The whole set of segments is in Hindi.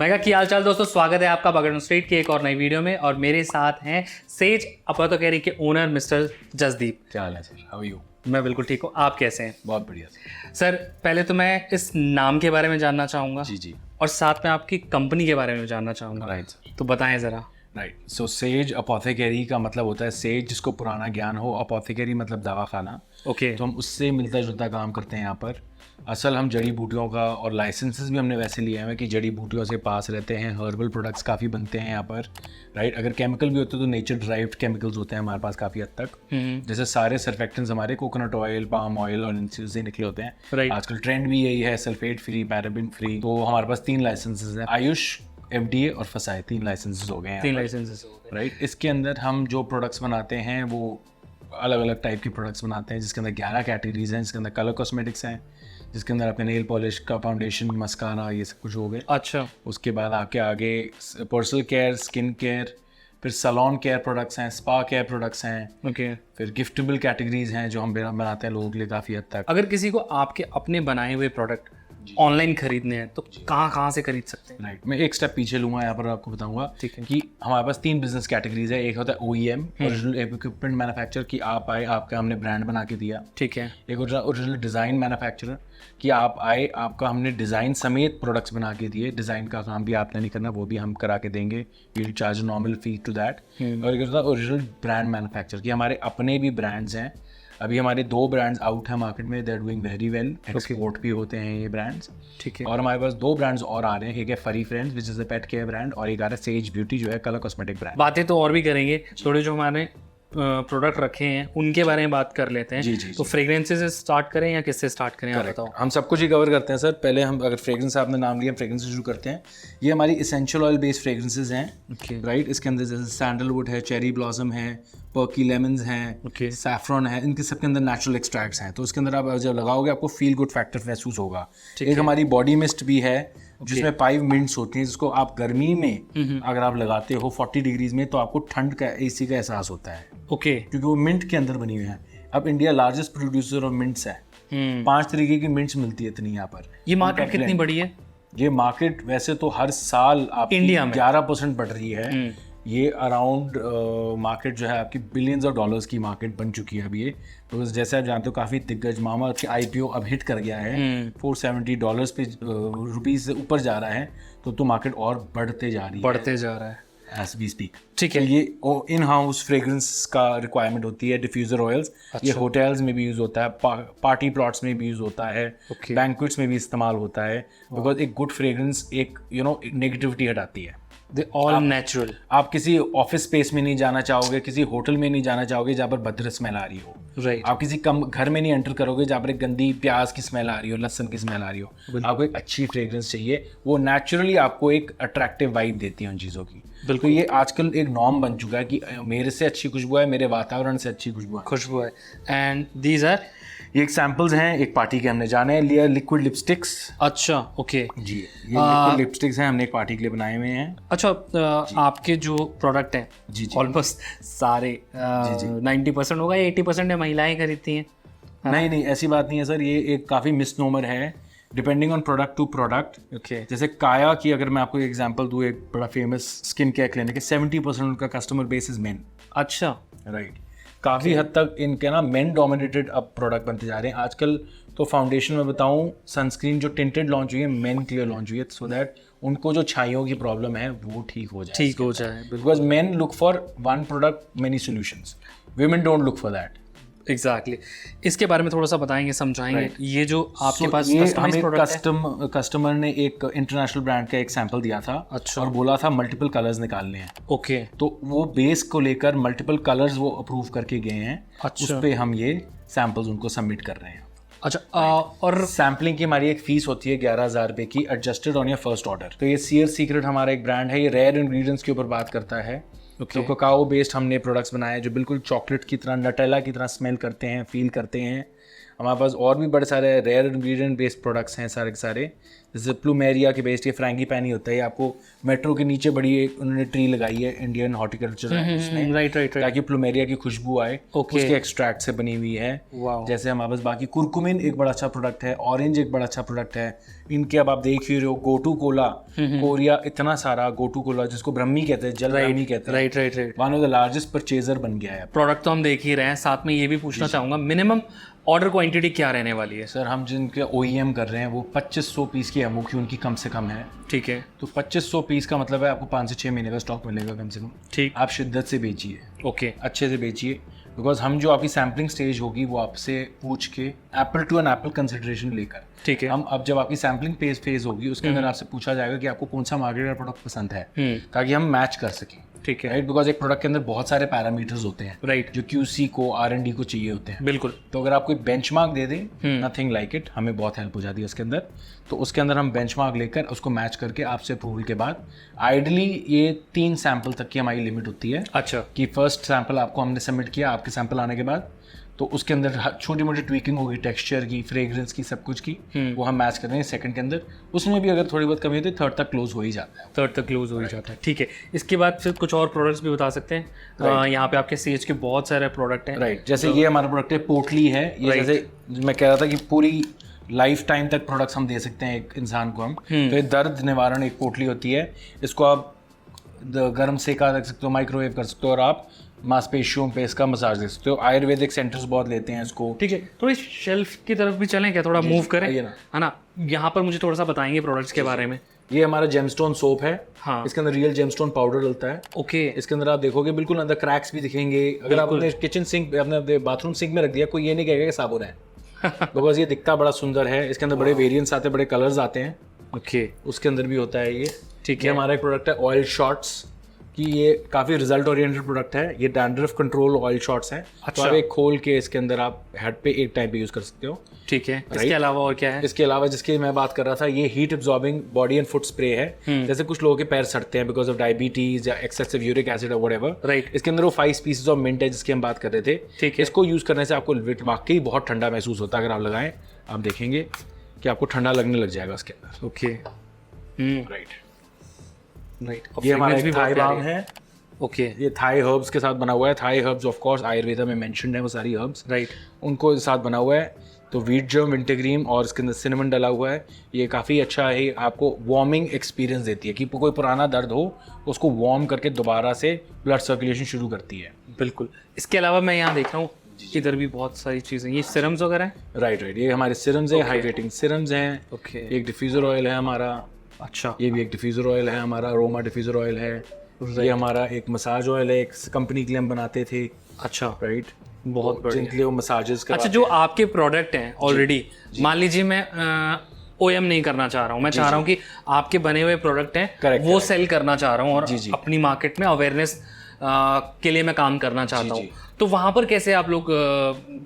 मैं क्या हाल चाल दोस्तों, स्वागत है आपका बगड़ स्ट्रीट की एक और नई वीडियो में। और मेरे साथ हैं सेज अपोथेकेरी के ओनर मिस्टर जसदीप। क्या हाल है सर? How are you? मैं बिल्कुल ठीक हूँ, आप कैसे हैं? बहुत बढ़िया सर, पहले तो मैं इस नाम के बारे में जानना चाहूँगा जी और साथ में आपकी कंपनी के बारे में जानना चाहूँगा। राइट सर, तो बताएं ज़रा। राइट। सो सेज अपोथेकेरी का मतलब होता है सेज जिसको पुराना ज्ञान हो, अपोथेकेरी मतलब दवाखाना। ओके। तो हम उससे मिलता जुलता काम करते हैं यहाँ पर। असल हम जड़ी बूटियों का और लाइसेंसेस भी हमने वैसे लिए हैं कि जड़ी बूटियों से पास रहते हैं। हर्बल प्रोडक्ट्स काफ़ी बनते हैं यहाँ पर, राइट। अगर केमिकल भी होते हैं तो नेचर ड्राइव्ड केमिकल्स होते हैं हमारे पास काफ़ी हद तक। जैसे सारे सर्फेक्टेंट्स हमारे कोकोनट ऑयल, पाम ऑयल और इनसे से निकले होते हैं। Right. आजकल ट्रेंड भी यही है, सल्फेट फ्री, पैराबिन फ्री। तो हमारे पास 3 लाइसेंसेस हैं, आयुष, FDA और फसाई। 3 लाइसेंसेस हो गए हैं, 3 लाइसेंसेस, राइट। इसके अंदर हम जो प्रोडक्ट्स बनाते हैं वो अलग अलग टाइप के प्रोडक्ट्स बनाते हैं, जिसके अंदर 11 कैटेगरीज हैं। जिसके अंदर कलर कॉस्मेटिक्स हैं, जिसके अंदर आपके नेल पॉलिश का फाउंडेशन, मस्कारा, ये सब कुछ हो गए। अच्छा। उसके बाद आपके आगे पर्सनल केयर, स्किन केयर, फिर सैलून केयर प्रोडक्ट्स हैं, स्पा केयर प्रोडक्ट्स हैं। ओके। फिर गिफ्टेबल कैटेगरीज हैं जो हम बनाते हैं लोगों के लिए काफ़ी हद तक। अगर किसी को आपके अपने बनाए हुए प्रोडक्ट ऑनलाइन खरीदने हैं तो कहाँ से खरीद सकते हैं? राइट, मैं एक स्टेप पीछे लूँगा, यहाँ पर आपको बताऊँगा ठीक है। कि हमारे पास 3 बिजनेस कैटेगरीज है। एक होता है OEM, ओरिजिनल इक्विपमेंट मैन्युफैक्चर, कि आप आए, आपका हमने ब्रांड बना के दिया। ठीक है। एक ओरिजिनल डिज़ाइन मैन्युफैक्चरर, कि आप आए, आपका हमने डिज़ाइन समेत प्रोडक्ट्स बना के दिए। डिज़ाइन का काम भी आपने नहीं करना, वो भी हम करा के देंगे। We will charge normal fee to that. और एक होता है ओरिजिनल ब्रांड मैन्युफैक्चर, कि हमारे अपने भी ब्रांड्स हैं। अभी हमारे 2 ब्रांड्स आउट है मार्केट में, they are doing very well, export भी होते हैं ये ब्रांड्स। ठीक है। और हमारे पास 2 ब्रांड्स और आ रहे हैं। एक है फरी friends which is a pet care brand, और एक आ रहा है सेज ब्यूटी जो है कलर कॉस्मेटिक ब्रांड। बातें तो और भी करेंगे, थोड़े जो हमारे प्रोडक्ट रखे हैं उनके बारे में बात कर लेते हैं। जी। तो फ्रेग्रेंसेस से स्टार्ट करें या किससे स्टार्ट करें, आप बताओ। हम सब कुछ ही कवर करते हैं सर। पहले हम, अगर फ्रेग्रेंस आपने नाम लिया, फ्रेग्रेंस से शुरू करते हैं। ये हमारी इसेंशियल ऑयल बेस्ड फ्रेग्रेंसेस हैं, राइट। इसके अंदर जैसे सैंडलवुड है, चेरी ब्लॉसम है, पर्की लेमन्स हैं, सैफरॉन है, इनके सबके अंदर नेचुरल एक्सट्रैक्ट्स हैं। तो उसके अंदर आप जब लगाओगे आपको फील गुड फैक्टर महसूस होगा। एक हमारी बॉडी मिस्ट भी है जिसमें 5 मिनट्स होती हैं, जिसको आप गर्मी में अगर आप लगाते हो 40 डिग्रीज में, तो आपको ठंड का, AC का एहसास होता है। ओके। क्योंकि वो मिंट के अंदर बनी हुई है। अब India largest producer of mints है। 5 तरीके की मिंट्स मिलती है इतनी यहाँ पर। ये मार्केट कितनी बड़ी है? ये मार्केट वैसे तो हर साल आपकी इंडिया में 11% बढ़ रही है। ये अराउंड मार्केट जो है आपकी बिलियंस ऑफ डॉलर्स की मार्केट बन चुकी है अब ये। तो जैसे आप जानते हो काफ़ी दिग्गज मामा के IPO अब हिट कर गया है, $470 पे रुपीज़ से ऊपर जा रहा है। तो मार्केट और बढ़ते जा रहा है एज वी स्पीक। ठीक है। तो ये इन हाउस फ्रेग्रेंस का रिक्वायरमेंट होती है। डिफ्यूज़र ऑयल्स, ये होटल्स में भी यूज़ होता है, पार्टी प्लॉट्स में भी यूज़ होता है, बैंक्वेट्स में भी इस्तेमाल होता है। बिकॉज एक गुड फ्रेग्रेंस एक नेगेटिविटी हटाती है। They all natural. आप किसी ऑफिस स्पेस में नहीं जाना चाहोगे, किसी होटल में नहीं जाना चाहोगे जहाँ पर भद्र स्मेल आ रही हो, राइट। आप किसी कम घर में नहीं एंटर करोगे जहाँ पर एक गंदी प्याज की स्मेल आ रही हो, लहसुन की स्मेल आ रही हो। आपको एक अच्छी फ्रेग्रेंस चाहिए, वो नेचुरली आपको एक अट्रैक्टिव वाइब देती है उन चीज़ों की। बिल्कुल, ये आजकल एक नॉर्म बन चुका है कि मेरे से अच्छी खुशबू है, मेरे वातावरण से अच्छी खुशबू है। एंड दीज आर, ये एग्जाम्पल्स हैं। एक पार्टी के हमने जाने लिया लिक्विड लिपस्टिक्स। अच्छा, ओके जी। ये लिक्विड लिपस्टिक्स हैं, हमने एक पार्टी के लिए बनाए हुए हैं। अच्छा, आपके जो प्रोडक्ट हैं जी ऑलमोस्ट सारे 90% होगा, 80% है महिलाएं खरीदती हैं? नहीं, ऐसी बात नहीं है सर। ये एक काफ़ी मिसनोमर है, depending on product to product. Okay. जैसे काया की अगर मैं आपको एग्जांपल दूँ, एक बड़ा फेमस स्किन केयर क्लिनिक है, 70% उनका कस्टमर बेस इज मेन। अच्छा, राइट। काफ़ी हद तक इनके ना मेन डोमिनेटेड अब प्रोडक्ट बनते जा रहे हैं आजकल। तो फाउंडेशन में बताऊँ, सनस्क्रीन जो टिंटेड लॉन्च हुई है, मेन क्लियर लॉन्च हुई है, सो दैट उनको जो छाइयों की प्रॉब्लम है वो ठीक हो जाए। Because main look for one product many solutions, women don't look for that. Exactly. इसके बारे में थोड़ा सा बताएंगे, समझाएंगे। ये जो आपके पास कस्टमर ने एक इंटरनेशनल ब्रांड का एक सैंपल दिया था। अच्छा। और बोला था मल्टीपल कलर्स निकालने हैं। ओके। तो वो बेस को लेकर मल्टीपल कलर्स वो अप्रूव करके गए हैं। अच्छा। उस पे हम ये सैंपल्स उनको सबमिट कर रहे हैं। अच्छा, और सैम्पलिंग की हमारी एक फीस होती है 11,000 रुपये की, adjusted on your first order. तो ये सीयर सीक्रेट हमारा एक ब्रांड है, ये रेयर इंग्रेडिएंट्स के ऊपर बात करता है। तो कोकाओ बेस्ड हमने प्रोडक्ट्स बनाए जो बिल्कुल चॉकलेट की तरह, नटेला की तरह स्मेल करते हैं, फील करते हैं। हमारे पास और भी बड़े सारे रेयर इंग्रेडिएंट बेस्ड प्रोडक्ट्स हैं सारे के सारे, जैसे प्लूमेरिया के बेस्ड ये फ्रैंगी पैनी होता है, ये आपको मेट्रो के नीचे बड़ी एक उन्होंने ट्री लगाई है, इंडियन हॉर्टिकल्चर है उसमें, राइट ताकि प्लूमेरिया की खुशबू आए, उसके एक्सट्रैक्ट से बनी हुई है। जैसे हमारे पास बाकी कुरकुमिन एक बड़ा अच्छा प्रोडक्ट है, ऑरेंज एक बड़ा अच्छा प्रोडक्ट है, इनके अब आप देख ही रहे हो, गोटू कोला, कोरिया, इतना सारा गोटू कोला जिसको ब्रह्मी कहते हैं, जल ब्रह्मी कहते हैं, right one of the largest purchaser बन गया है। प्रोडक्ट तो हम देख ही रहे हैं, साथ में ये भी पूछना चाहूँगा मिनिमम ऑर्डर क्वांटिटी क्या रहने वाली है? सर हम जिनके OEM कर रहे हैं वो 2500 पीस की MOQ उनकी कम से कम है। ठीक है, तो 2500 पीस का मतलब है आपको 5 से 6 महीने का स्टॉक मिलेगा कम से कम। ठीक, आप शिद्दत से बेचिए, ओके, अच्छे से बेचिए, बिकॉज हम जो आपकी सैम्पलिंग स्टेज होगी वो आपसे पूछ के apple to an apple consideration लेकर, ठीक है, हम अब जब आपकी सैम्पलिंग फेज होगी उसके अंदर आपसे पूछा जाएगा कि आपको कौन सा मार्केट का प्रोडक्ट पसंद है, ताकि हम मैच कर सकें। ठीक है, राइट, बिकॉज एक प्रोडक्ट के अंदर बहुत सारे पैरामीटर्स होते हैं, राइट, जो QC को R&D को चाहिए होते हैं। बिल्कुल। तो अगर आप कोई बेंचमार्क दे दें, नथिंग लाइक इट, हमें बहुत हेल्प हो जाती है उसके अंदर। तो उसके अंदर हम बेंचमार्क लेकर उसको मैच करके आपसे अप्रूवल के बाद, आइडली ये 3 सैंपल तक की हमारी लिमिट होती है। अच्छा, कि फर्स्ट सैंपल आपको हमने सबमिट किया, आपके सैंपल आने के बाद तो उसके अंदर छोटी मोटी ट्वीकिंग होगी, टेक्सचर की, फ्रेग्रेंस की, सब कुछ की, वो हम मैच कर रहे हैं सेकंड के अंदर। उसमें भी अगर थोड़ी बहुत कमी होती है, थर्ड तक क्लोज हो ही जाता है। थर्ड तक क्लोज हो ही जाता है, ठीक है। इसके बाद फिर कुछ और प्रोडक्ट्स भी बता सकते हैं? यहाँ पे आपके सेज के बहुत सारे प्रोडक्ट हैं, राइट, जैसे ये हमारा प्रोडक्ट है पोटली है, ये जैसे मैं कह रहा था कि पूरी लाइफ टाइम तक प्रोडक्ट्स हम दे सकते हैं एक इंसान को हम। तो ये दर्द निवारण एक पोटली होती है, इसको आप गर्म सेका रख सकते हो, माइक्रोवेव कर सकते हो, और आप मांसपेशियों पे इसका मसाज दे सकते हो। आयुर्वेदिक सेंटर्स बहुत लेते हैं इसको। ठीक है, थोड़ी शेल्फ की तरफ भी चलें क्या, थोड़ा मूव करें, है ना? यहाँ पर मुझे थोड़ा सा बताएंगे प्रोडक्ट्स के बारे में। ये हमारा जेमस्टोन सोप है, हाँ, इसके अंदर रियल जेमस्टोन पाउडर डलता है। ओके, इसके अंदर आप देखोगे बिल्कुल अंदर क्रैक्स भी दिखेंगे। अगर आप अपने किचन सिंक, अपने बाथरूम सिंक में रख दिया, कोई ये नहीं कहेगा कि साबुन है, बिकॉज ये दिखता बड़ा सुंदर है। इसके अंदर बड़े वेरिएंट्स आते हैं, बड़े कलर्स आते हैं। ओके, उसके अंदर भी होता है ये। ठीक है, हमारा एक प्रोडक्ट है ऑयल शॉट्स, कि ये काफ़ी रिजल्ट ओरिएंटेड प्रोडक्ट है। ये डैंड्रफ कंट्रोल ऑयल शॉट्स हैं। अच्छा, तो आप एक खोल के इसके अंदर आप हेड पे एक टाइम पे यूज़ कर सकते हो। ठीक है, इसके अलावा और क्या है? इसके अलावा जिसकी मैं बात कर रहा था, ये heat absorbing body and foot spray है। जैसे कुछ लोगों के पैर सड़ते हैं बिकॉज ऑफ डायबिटीज या एक्सेसिव यूरिक एसिड और व्हाटएवर, राइट, इसके अंदर वो 5 पीसेज ऑफ मिंट है जिसकी हम बात कर रहे थे। ठीक है, इसको यूज़ करने से आपको वाकई बहुत ठंडा महसूस होता है। अगर आप लगाएं, आप देखेंगे कि आपको ठंडा लगने लग जाएगा उसके अंदर। Okay, right right. ये हमारा थाई बाम है। ओके, ये थाई हर्ब्स के साथ बना हुआ है। Thai herbs of course Ayurveda में मेंशन्ड है वो सारी हर्ब्स, राइट, उनको साथ बना हुआ है। तो वीट जर्म, विंटरग्रीन और इसके अंदर सिनेमन डला हुआ है। ये काफ़ी अच्छा है, आपको वार्मिंग एक्सपीरियंस देती है कि कोई पुराना दर्द हो उसको वार्म करके दोबारा से ब्लड सर्कुलेशन शुरू करती है। बिल्कुल। इसके अलावा मैं यहाँ देख रहा हूँ इधर भी बहुत सारी चीज़ें, ये सिरम्स वगैरह हैं? राइट, ये हमारे सिरम्स है, हाइड्रेटिंग सिरम्स हैं। ओके, एक डिफ्यूज़र ऑयल है हमारा। अच्छा, ये भी एक डिफ्यूज़र ऑयल है हमारा, अरोमा डिफ्यूज़र ऑयल है। ये हमारा एक मसाज ऑयल है, एक कंपनी के लिए हम बनाते थे। अच्छा, राइट, बहुत बढ़िया। जिनके लिए वो मसाजेस अच्छा, जो आपके प्रोडक्ट हैं ऑलरेडी, मान लीजिए मैं OM नहीं करना चाह रहा हूँ, मैं चाह रहा हूँ कि आपके बने हुए प्रोडक्ट हैं वो सेल करना चाह रहा हूँ और अपनी मार्केट में अवेयरनेस के लिए मैं काम करना चाहता हूँ, तो वहाँ पर कैसे आप लोग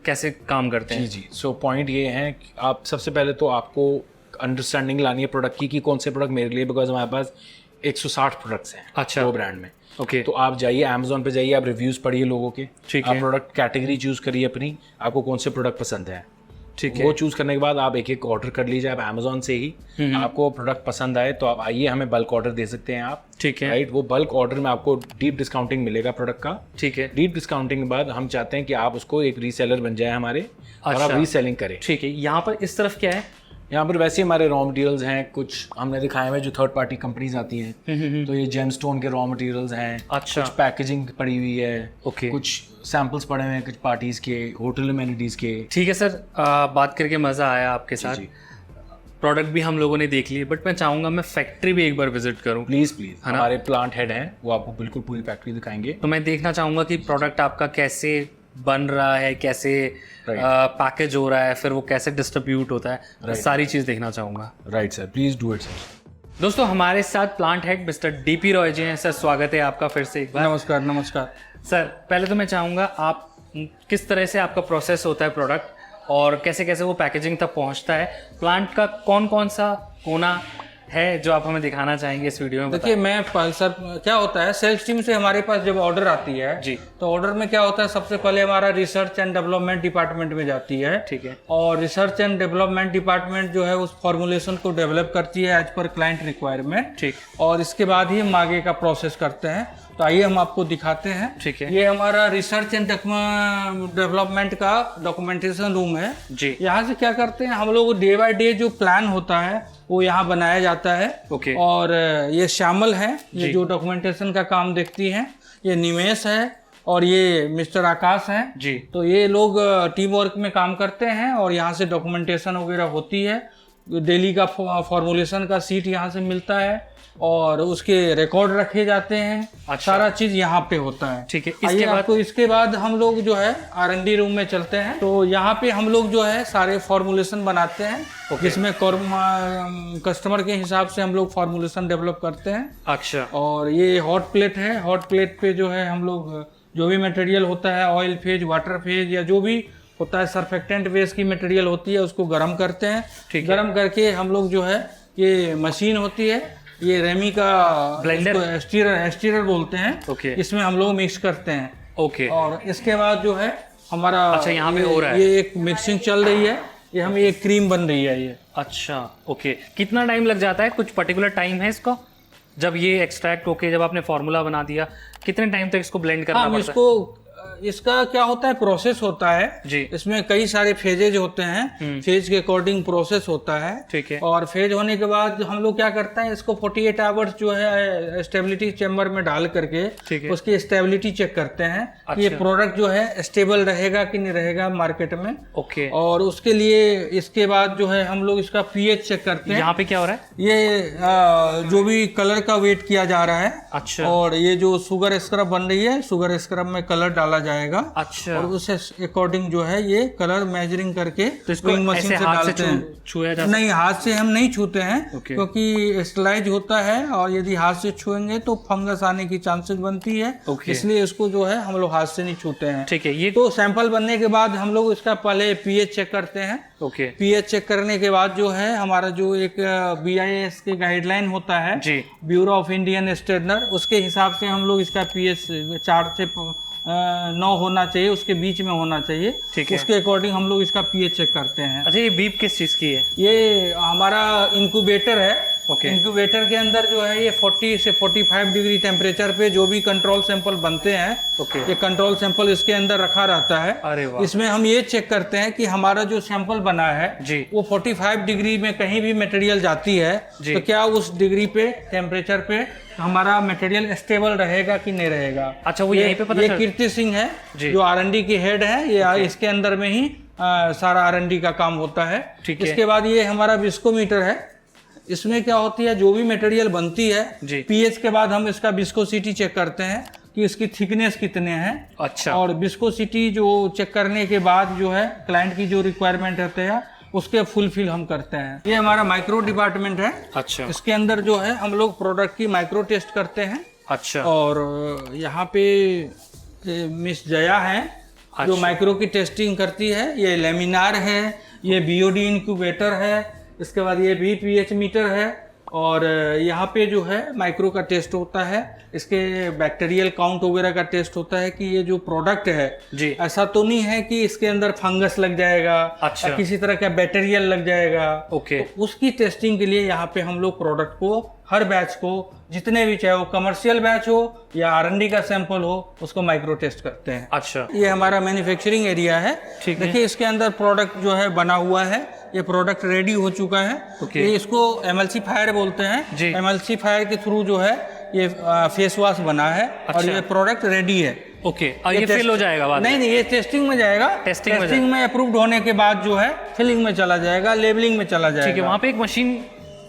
कैसे काम करते हैं? जी, सो पॉइंट ये है कि आप सबसे पहले तो आपको अंडरस्टैंडिंग लानी है प्रोडक्ट की कि कौन से प्रोडक्ट मेरे लिए, बिकॉज हमारे पास 160 प्रोडक्ट्स हैं। अच्छा, वो ब्रांड में। ओके, तो आप जाइए अमेज़ॉन पे जाइए, आप रिव्यूज़ पढ़िए लोगों के, ठीक आप है, प्रोडक्ट कैटेगरी चूज़ करिए अपनी, आपको कौन से प्रोडक्ट पसंद है, ठीक है, वो चूज़ करने के बाद आप एक एक ऑर्डर कर लीजिए आप अमेज़ॉन से ही। आपको प्रोडक्ट पसंद आए तो आप आइए, हमें बल्क ऑर्डर दे सकते हैं आप। ठीक है, राइट, वो बल्क ऑर्डर में आपको डीप डिस्काउंटिंग मिलेगा प्रोडक्ट का। ठीक है, डीप डिस्काउंटिंग के बाद हम चाहते हैं कि आप उसको एक रीसेलर बन जाए हमारे, और आप रीसेलिंग करें। ठीक है, यहाँ पर इस तरफ क्या है? यहाँ पर वैसे हमारे रॉ मटेरियल्स हैं, कुछ हमने दिखाए हुए जो थर्ड पार्टी कंपनीज आती हैं। तो ये जेमस्टोन के रॉ मटेरियल्स हैं। अच्छा, कुछ पैकेजिंग पड़ी हुई है। ओके, कुछ सैंपल्स पड़े हुए हैं, कुछ पार्टीज के, होटल अमेनिटीज के। ठीक है सर, बात करके मज़ा आया आपके साथ। प्रोडक्ट भी हम लोगों ने देख लिए, बट मैं चाहूँगा मैं फैक्ट्री भी एक बार विजिट करूँ। प्लीज़ हमारे प्लांट हेड हैं, वो आपको बिल्कुल पूरी फैक्ट्री दिखाएंगे। तो मैं देखना चाहूँगा कि प्रोडक्ट आपका कैसे बन रहा है, कैसे पैकेज हो रहा है, फिर वो कैसे डिस्ट्रीब्यूट होता है, सारी चीज़ देखना चाहूँगा। Right sir, please do it sir. दोस्तों, हमारे साथ plant head mister DP Roy ji हैं। सर, स्वागत है आपका फिर से एक बार। नमस्कार। नमस्कार सर, पहले तो मैं चाहूँगा आप किस तरह से आपका प्रोसेस होता है प्रोडक्ट और कैसे कैसे वो पैकेजिंग तक पहुँचता है, प्लांट का कौन कौन सा कोना है जो आप हमें दिखाना चाहेंगे इस वीडियो में? देखिए मैं सर क्या होता है, सेल्स टीम से हमारे पास जब ऑर्डर आती है जी, तो ऑर्डर में क्या होता है, सबसे पहले हमारा रिसर्च एंड डेवलपमेंट डिपार्टमेंट में जाती है। ठीक है। और रिसर्च एंड डेवलपमेंट डिपार्टमेंट जो है उस फॉर्मुलेशन को डेवलप करती है एज पर क्लाइंट रिक्वायरमेंट। ठीक। और इसके बाद ही हम आगे का प्रोसेस करते हैं। तो आइए हम आपको दिखाते हैं। ठीक है। ये हमारा रिसर्च एंड डेवलपमेंट का डॉक्यूमेंटेशन रूम है जी। यहाँ से क्या करते हैं हम लोग, डे बाय डे जो प्लान होता है वो यहाँ बनाया जाता है। ओके। और ये श्यामल है, ये जो डॉक्यूमेंटेशन का काम देखती हैं, ये निमेश है और ये मिस्टर आकाश हैं जी। तो ये लोग टीम वर्क में काम करते हैं और यहाँ से डॉक्यूमेंटेशन वगैरह होती है। डेली का फॉर्मुलेशन का सीट यहाँ से मिलता है और उसके रिकॉर्ड रखे जाते हैं। अच्छा। सारा चीज यहाँ पे होता है। ठीक है। इसके बाद हम लोग जो है R&D रूम में चलते हैं। तो यहाँ पे हम लोग जो है सारे फॉर्मुलेशन बनाते हैं जिसमें कस्टमर के हिसाब से हम लोग फॉर्मुलेशन डेवलप करते हैं। अच्छा। और ये हॉट प्लेट है, हॉट प्लेट पे जो है हम लोग जो भी मटेरियल होता है, ऑयल फेज, वाटर फेज या जो भी होता है सर्फेक्टेंट बेस की मटेरियल होती है, उसको गर्म करते हैं। गर्म करके हम लोग जो है, ये मशीन होती है, ये रेमी का ब्लेंडर, एस्टीरर बोलते हैं। ओके। इसमें हम लोग मिक्स करते हैं। ओके। और इसके बाद जो है हमारा अच्छा यहाँ पे हो रहा है, ये एक मिक्सिंग चल रही है, ये हमें एक क्रीम बन रही है ये। अच्छा ओके। कितना टाइम लग जाता है? कुछ पर्टिकुलर टाइम है इसको? जब ये एक्सट्रैक्ट होके जब आपने फार्मूला बना दिया, कितने टाइम तक इसको ब्लेंड करना पड़ता है? इसका क्या होता है, प्रोसेस होता है जी। इसमें कई सारे फेजेज होते हैं, फेज के अकॉर्डिंग प्रोसेस होता है। ठीक है। और फेज होने के बाद हम लोग क्या करते हैं, इसको 48 आवर्स जो है स्टेबिलिटी चेम्बर में डाल करके उसकी स्टेबिलिटी चेक करते हैं। अच्छा। ये प्रोडक्ट जो है स्टेबल रहेगा कि नहीं रहेगा मार्केट में। ओके। और उसके लिए इसके बाद जो है हम लोग इसका pH चेक करते हैं। यहाँ पे क्या हो रहा है? ये जो भी कलर का वेट किया जा रहा है। अच्छा। और ये जो शुगर स्क्रब बन रही है, शुगर स्क्रब में कलर डाला जाएगा। अच्छा। और उस अकॉर्डिंग जो है ये कलर मेजरिंग करके तो इसको मशीन से डालते हैं। छुआ जा नहीं, हाथ से हम नहीं छूते हैं क्योंकि स्टलाइज होता है और यदि हाथ से छुएंगे तो फंगस आने की चांसेस बनती है। इसलिए इसको जो है हम लोग हाथ से नहीं छूते हैं। ठीक है। ये तो सैंपल बनने के बाद हम लोग इसका पहले pH चेक करते हैं। ओके। pH चेक करने के बाद जो है हमारा जो एक BIS के गाइडलाइन होता है जी, ब्यूरो ऑफ इंडियन स्टैंडर्ड, उसके हिसाब से हम लोग इसका pH 4 से 9 होना चाहिए, उसके बीच में होना चाहिए। ठीक है। उसके अकॉर्डिंग हम लोग इसका pH चेक करते हैं। अच्छा, ये बीप किस चीज़ की है? ये हमारा इंक्यूबेटर है। इंक्यूबेटर के अंदर जो है ये 40 से 45 डिग्री टेम्परेचर पे जो भी कंट्रोल सैंपल बनते हैं, ये कंट्रोल सैंपल इसके अंदर रखा रहता है। अरे वाह। इसमें हम ये चेक करते हैं कि हमारा जो सैंपल बना है जी, वो 45 डिग्री में कहीं भी मटेरियल जाती है तो क्या उस डिग्री पे टेम्परेचर पे हमारा मटेरियल स्टेबल रहेगा कि नहीं रहेगा। अच्छा, वो यहीं पे पता ये कीर्ति सिंह है जो R&D की हेड है, ये इसके अंदर में ही सारा R&D का काम होता है। इसके बाद ये हमारा विस्कोमीटर है। इसमें क्या होती है, जो भी मटेरियल बनती है pH के बाद हम इसका विस्कोसिटी चेक करते हैं कि इसकी थिकनेस कितने हैं। अच्छा। और विस्कोसिटी जो चेक करने के बाद जो है क्लाइंट की जो रिक्वायरमेंट होते हैं उसके फुलफिल हम करते हैं। ये हमारा माइक्रो डिपार्टमेंट है। अच्छा। इसके अंदर जो है हम लोग प्रोडक्ट की माइक्रो टेस्ट करते हैं। अच्छा। और यहाँ पे मिस जया है जो माइक्रो की टेस्टिंग करती है। ये लेमिनार है, ये BOD इंक्यूबेटर है, इसके बाद ये भी pH मीटर है। और यहाँ पे जो है माइक्रो का टेस्ट होता है, इसके बैक्टीरियल काउंट वगैरह का टेस्ट होता है कि ये जो प्रोडक्ट है जी, ऐसा तो नहीं है कि इसके अंदर फंगस लग जाएगा। अच्छा। किसी तरह का बैक्टीरियल लग जाएगा। ओके। तो उसकी टेस्टिंग के लिए यहाँ पे हम लोग प्रोडक्ट को, हर बैच को, जितने भी, चाहे वो कमर्शियल बैच हो या R&D का सैंपल हो, उसको माइक्रो टेस्ट करते हैं। अच्छा। ये हमारा मैन्युफैक्चरिंग एरिया है। ठीक है। देखिए इसके अंदर प्रोडक्ट जो है बना हुआ है, ये प्रोडक्ट रेडी हो चुका है। ये इसको एमल्सीफायर बोलते हैं। एमल्सीफायर के थ्रू जो है ये फेस वॉश बना है। अच्छा। और ये प्रोडक्ट रेडी है। ओके। और ये फिल हो जाएगा बाद? नहीं, ये टेस्टिंग में जाएगा। टेस्टिंग में अप्रूव्ड होने के बाद जो है फिलिंग में चला जाएगा, लेबलिंग में चला जाएगा। ठीक है। वहाँ पे एक मशीन,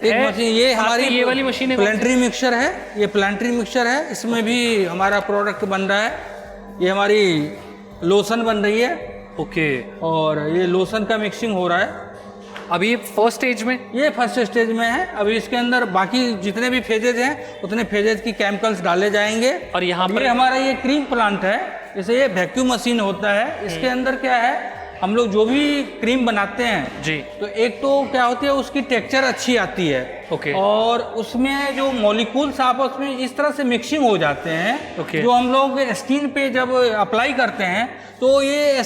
ये हमारी ये वाली मशीन है, प्लांट्री मिक्सचर है। ये प्लांट्री मिक्सचर है, इसमें भी हमारा प्रोडक्ट बन रहा है। ये हमारी लोशन बन रही है। ओके। और ये लोशन का मिक्सिंग हो रहा है अभी फर्स्ट स्टेज में। ये फर्स्ट स्टेज में है। अभी इसके अंदर बाकी जितने भी फेजेज हैं उतने फेजेज की केमिकल्स डाले जाएंगे। और यहाँ पर हमारा ये क्रीम प्लांट है, जैसे ये वैक्यूम मशीन होता है। इसके अंदर क्या है हम लोग जो भी क्रीम बनाते हैं जी, तो एक तो क्या होती है उसकी टेक्सचर अच्छी आती है। ओके। और उसमें जो मॉलिक्यूल्स आपस में इस तरह से मिक्सिंग हो जाते हैं, ओके। जो हम लोग स्किन पे जब अप्लाई करते हैं तो ये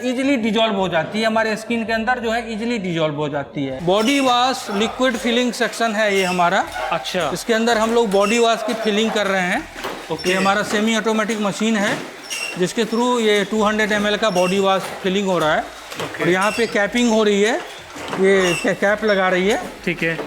इजीली डिजॉल्व हो जाती है, हमारे स्किन के अंदर जो है इजीली डिजॉल्व हो जाती है। Body wash liquid filling section है ये हमारा। अच्छा, इसके अंदर हम लोग बॉडी वॉश की फिलिंग कर रहे हैं। ओके। ये हमारा सेमी ऑटोमेटिक मशीन है जिसके थ्रू ये 200 ml का बॉडी वॉश फिलिंग हो रहा है। और यहाँ पे कैपिंग हो रही है, ये कैप लगा रही है। ठीक है।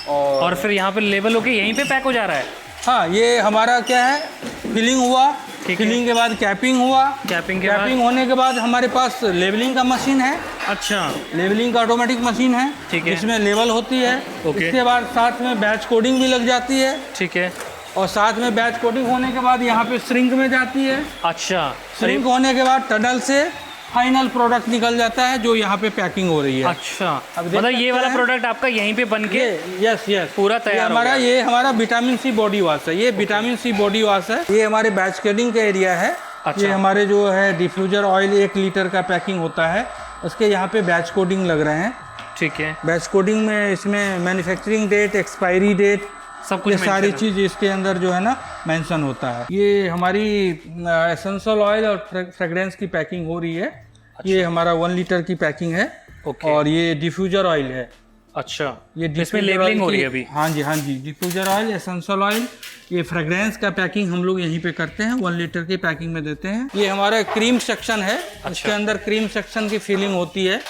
और फिर यहाँ पे लेबल होके यहीं पे पैक हो जा रहा है? हाँ, ये हमारा क्या है, फिलिंग हुआ, फिलिंग के बाद कैपिंग हुआ, कैपिंग होने के बाद हमारे पास लेबलिंग का मशीन है। अच्छा, लेबलिंग का ऑटोमेटिक मशीन है, ठीक है। इसमें लेबल होती है। ओके। इसके बाद साथ में बैच कोडिंग भी लग जाती है। ठीक है। और साथ में बैच कोडिंग होने के बाद यहाँ पे श्रिंक में जाती है। अच्छा, श्रिंक होने के बाद टनल से फाइनल प्रोडक्ट निकल जाता है जो यहाँ पे पैकिंग हो रही है। अच्छा, मतलब ये वाला प्रोडक्ट आपका यहीं पे बन के यस पूरा तैयार हो गया। ये हमारा विटामिन सी बॉडी वॉश है। ये विटामिन सी बॉडी वॉश है। ये हमारे बैच कोडिंग का एरिया है। अच्छा। ये हमारे जो है डिफ्यूजर ऑयल 1 लीटर का पैकिंग होता है, उसके यहाँ पे बैच कोडिंग लग रहे हैं। ठीक है। बैच कोडिंग में इसमें मैन्युफैक्चरिंग डेट, एक्सपायरी डेट, सब कुछ ये सारी चीज़ इसके अंदर जो है ना मेंशन होता है। ये हमारी एसेंशियल ऑयल और फ्रेग्रेंस की पैकिंग हो रही है। अच्छा। ये हमारा 1 लीटर की पैकिंग है। ओके। और ये डिफ्यूजर ऑयल है। अच्छा, ये इसमें लेबलिंग हो रही है अभी? हाँ जी, डिफ्यूजर ऑयल, एसेंशियल ऑयल, ये फ्रेग्रेंस का पैकिंग हम लोग यहीं पे करते हैं, 1 लीटर की पैकिंग में देते हैं। ये हमारा क्रीम सेक्शन है। अच्छा। इसके अंदर क्रीम सेक्शन की फिलिंग होती है।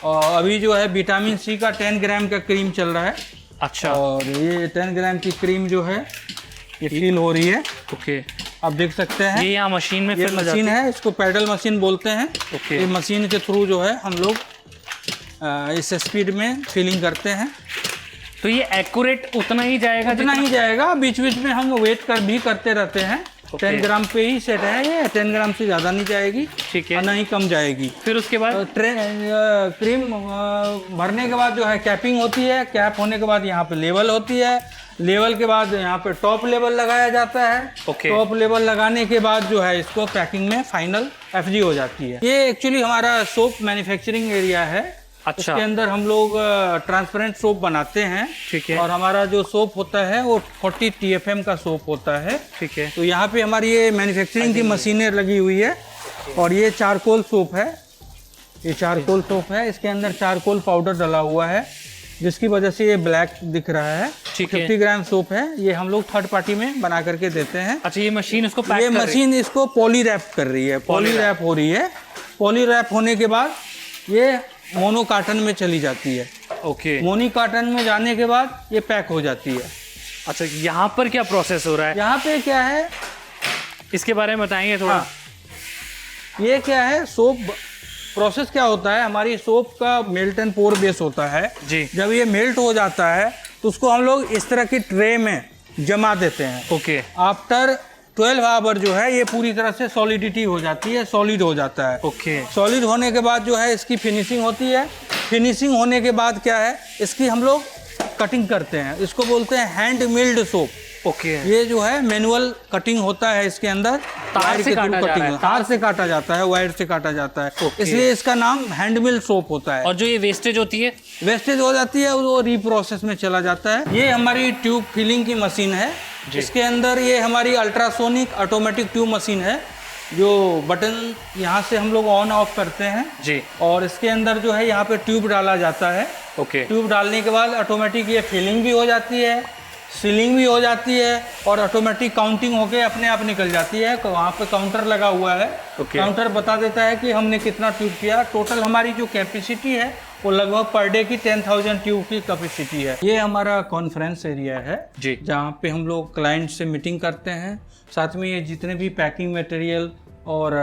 और अभी जो है विटामिन सी का 10 ग्राम का क्रीम चल रहा है। अच्छा। और ये 10 ग्राम की क्रीम जो है ये फिल हो रही है। ओके, आप देख सकते हैं ये यहाँ मशीन में ये मशीन है, इसको पैडल मशीन बोलते हैं। ओके। ये मशीन के थ्रू जो है हम लोग इस स्पीड में फिलिंग करते हैं। तो ये एक्यूरेट उतना ही जाएगा? उतना ही जाएगा। बीच बीच में हम वेट भी करते रहते हैं। 10 ग्राम पे ही सेट है ये, 10 ग्राम से ज़्यादा नहीं जाएगी। ठीक है। और नहीं कम जाएगी। फिर उसके बाद क्रीम भरने के बाद जो है कैपिंग होती है। कैप होने के बाद यहाँ पे लेवल होती है। लेवल के बाद यहाँ पे टॉप लेवल लगाया जाता है। ओके। टॉप लेवल लगाने के बाद जो है इसको पैकिंग में फाइनल FG हो जाती है। ये एक्चुअली हमारा सोप मैन्युफैक्चरिंग एरिया है। अच्छा। इसके अंदर हम लोग ट्रांसपेरेंट सोप बनाते हैं। ठीक है। और हमारा जो सोप होता है वो 40 TFM का सोप होता है। ठीक है। तो यहाँ पे हमारी ये मैन्युफैक्चरिंग की मशीनें लगी हुई है। और ये चारकोल सोप है। ये चारकोल सोप है, इसके अंदर चारकोल पाउडर डाला हुआ है जिसकी वजह से ये ब्लैक दिख रहा है। 50 ग्राम सोप है। ये हम लोग थर्ड पार्टी में बना करके देते हैं। अच्छा, ये मशीन इसको पैक ये मशीन इसको पॉली रैप कर रही है। पॉली रैप हो रही है। पॉली रैप होने के बाद ये मोनो कार्टन में चली जाती है। ओके। मोनी कार्टन में जाने के बाद ये पैक हो जाती है। अच्छा, यहाँ पर क्या प्रोसेस हो रहा है? यहाँ पे क्या है इसके बारे में बताएंगे थोड़ा? हाँ। ये क्या है, सोप प्रोसेस क्या होता है, हमारी सोप का मेल्ट एंड पोर बेस होता है जी। जब ये मेल्ट हो जाता है तो उसको हम लोग इस तरह की ट्रे में जमा देते हैं। ओके। आफ्टर 12 आवर जो है ये पूरी तरह से सॉलिडिटी हो जाती है, सॉलिड हो जाता है। ओके। सॉलिड होने के बाद जो है इसकी फिनिशिंग होती है। फिनिशिंग होने के बाद क्या है, इसकी हम लोग कटिंग करते हैं। इसको बोलते हैं हैंड मिल्ड सोप। ओके। ये जो है मैनुअल कटिंग होता है, इसके अंदर तार से काटा जा रहा है। तार से काटा जाता है, वायर से काटा जाता है। इसलिए इसका नाम हैंड मिल्ड सोप होता है। और जो ये वेस्टेज होती है? वेस्टेज हो जाती है वो रीप्रोसेस में चला जाता है। ये हमारी ट्यूब फिलिंग की मशीन है। इसके अंदर ये हमारी अल्ट्रासोनिक ऑटोमेटिक ट्यूब मशीन है जो बटन यहाँ से हम लोग ऑन ऑफ करते हैं जी। और इसके अंदर जो है यहाँ पे ट्यूब डाला जाता है। ओके। ट्यूब डालने के बाद ऑटोमेटिक ये फिलिंग भी हो जाती है, सीलिंग भी हो जाती है और ऑटोमेटिक काउंटिंग होके अपने आप निकल जाती है। वहाँ पे काउंटर लगा हुआ है। काउंटर बता देता है कि हमने कितना ट्यूब किया। टोटल हमारी जो कैपेसिटी है वो लगभग पर डे की 10,000 ट्यूब की कैपेसिटी है। ये हमारा कॉन्फ्रेंस एरिया है जी, जहाँ पे हम लोग क्लाइंट से मीटिंग करते हैं। साथ में ये जितने भी पैकिंग मटेरियल और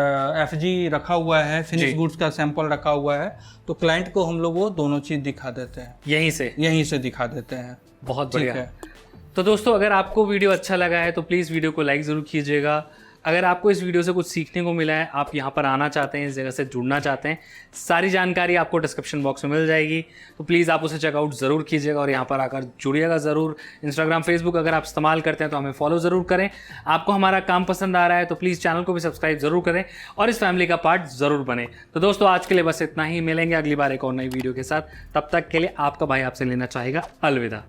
FG रखा हुआ है, फिनिश गुड्स का सैंपल रखा हुआ है, तो क्लाइंट को हम लोग वो दोनों चीज़ दिखा देते हैं। यहीं से दिखा देते हैं। बहुत बढ़िया। तो दोस्तों, अगर आपको वीडियो अच्छा लगा है तो प्लीज़ वीडियो को लाइक ज़रूर कीजिएगा। अगर आपको इस वीडियो से कुछ सीखने को मिला है, आप यहाँ पर आना चाहते हैं, इस जगह से जुड़ना चाहते हैं, सारी जानकारी आपको डिस्क्रिप्शन बॉक्स में मिल जाएगी, तो प्लीज़ आप उसे चेकआउट ज़रूर कीजिएगा और यहाँ पर आकर जुड़िएगा ज़रूर। इंस्टाग्राम, फेसबुक अगर आप इस्तेमाल करते हैं तो हमें फॉलो ज़रूर करें। आपको हमारा काम पसंद आ रहा है तो प्लीज़ चैनल को भी सब्सक्राइब ज़रूर करें और इस फैमिली का पार्ट ज़रूर बने। तो दोस्तों आज के लिए बस इतना ही, मिलेंगे अगली बार एक और नई वीडियो के साथ। तब तक के लिए आपका भाई आपसे लेना चाहेगा अलविदा।